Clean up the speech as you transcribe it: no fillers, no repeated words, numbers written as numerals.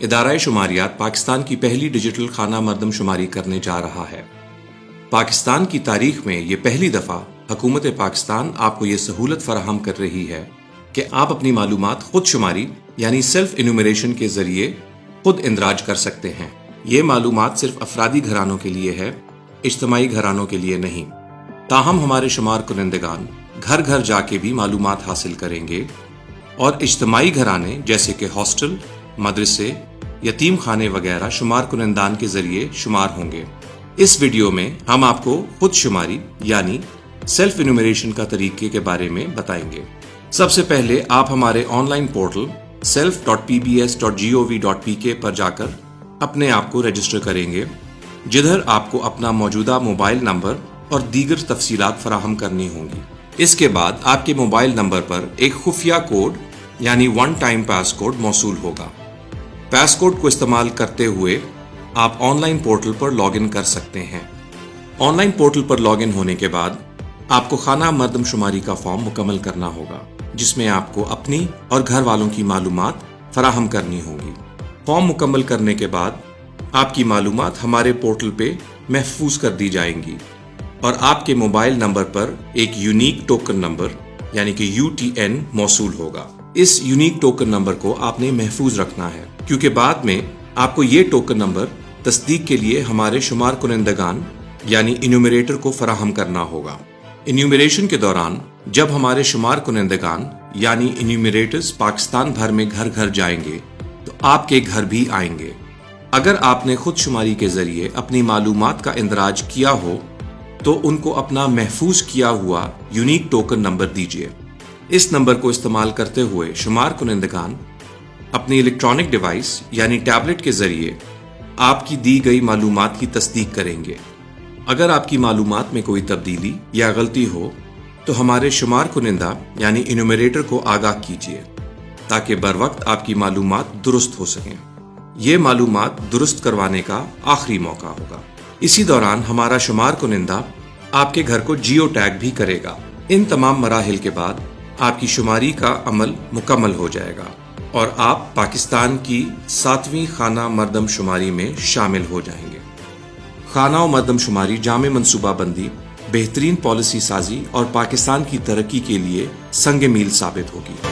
ادارہ شماریات پاکستان کی پہلی ڈیجیٹل خانہ مردم شماری کرنے جا رہا ہے۔ پاکستان کی تاریخ میں یہ پہلی دفعہ حکومت پاکستان آپ کو یہ سہولت فراہم کر رہی ہے کہ آپ اپنی معلومات خود شماری یعنی سیلف انیومریشن کے ذریعے خود اندراج کر سکتے ہیں۔ یہ معلومات صرف افرادی گھرانوں کے لیے ہے، اجتماعی گھرانوں کے لیے نہیں۔ تاہم ہمارے شمار کنندگان گھر گھر جا کے بھی معلومات حاصل کریں گے اور اجتماعی گھرانے جیسے کہ ہاسٹل، مدرسے، یتیم خانے وغیرہ شمار کنندان کے ذریعے شمار ہوں گے۔ اس ویڈیو میں ہم آپ کو خود شماری یعنی سیلف انیومریشن کا طریقے کے بارے میں بتائیں گے۔ سب سے پہلے آپ ہمارے آن لائن پورٹل self.pbs.gov.pk پر جا کر اپنے آپ کو رجسٹر کریں گے، جدھر آپ کو اپنا موجودہ موبائل نمبر اور دیگر تفصیلات فراہم کرنی ہوں گی۔ اس کے بعد آپ کے موبائل نمبر پر ایک خفیہ کوڈ یعنی ون ٹائم پاس کوڈ موصول ہوگا۔ پاس کوڈ کو استعمال کرتے ہوئے آپ on line portal per log in کر سکتے ہیں۔ On line portal per log in ہونے کے بعد آپ کو خانہ مردم شماری کا فارم مکمل کرنا ہوگا، جس میں آپ کو اپنی اور گھر والوں کی معلومات فراہم کرنی ہوں گی۔ فارم مکمل کرنے کے بعد آپ کی معلومات ہمارے پورٹل پہ محفوظ کر دی جائیں گی اور آپ کے موبائل نمبر پر ایک یونیک ٹوکن نمبر یعنی کہ UTN موصول ہوگا۔ اس یونیک ٹوکن نمبر کو آپ نے محفوظ رکھنا ہے، کیونکہ بعد میں آپ کو یہ ٹوکن نمبر تصدیق کے لیے ہمارے شمار کنندگان یعنی انیومریٹر کو فراہم کرنا ہوگا۔ انیومریشن کے دوران جب ہمارے شمار کنندگان یعنی انیومریٹرز پاکستان بھر میں گھر گھر جائیں گے تو آپ کے گھر بھی آئیں گے۔ اگر آپ نے خود شماری کے ذریعے اپنی معلومات کا اندراج کیا ہو تو ان کو اپنا محفوظ کیا ہوا یونیک ٹوکن نمبر دیجیے۔ اس نمبر کو استعمال کرتے ہوئے شمار کنندگان اپنی الیکٹرانک ڈیوائس یعنی ٹیبلٹ کے ذریعے آپ کی دی گئی معلومات کی تصدیق کریں گے۔ اگر آپ کی معلومات میں کوئی تبدیلی یا غلطی ہو تو ہمارے شمار کنندہ یعنی انیومریٹر کو آگاہ کیجیے تاکہ بروقت آپ کی معلومات درست ہو سکیں۔ یہ معلومات درست کروانے کا آخری موقع ہوگا۔ اسی دوران ہمارا شمار کنندہ آپ کے گھر کو جیو ٹیگ بھی کرے گا۔ ان تمام مراحل کے بعد آپ کی شماری کا عمل مکمل ہو جائے گا اور آپ پاکستان کی 7ویں خانہ مردم شماری میں شامل ہو جائیں گے۔ خانہ و مردم شماری جامع منصوبہ بندی، بہترین پالیسی سازی اور پاکستان کی ترقی کے لیے سنگ میل ثابت ہوگی۔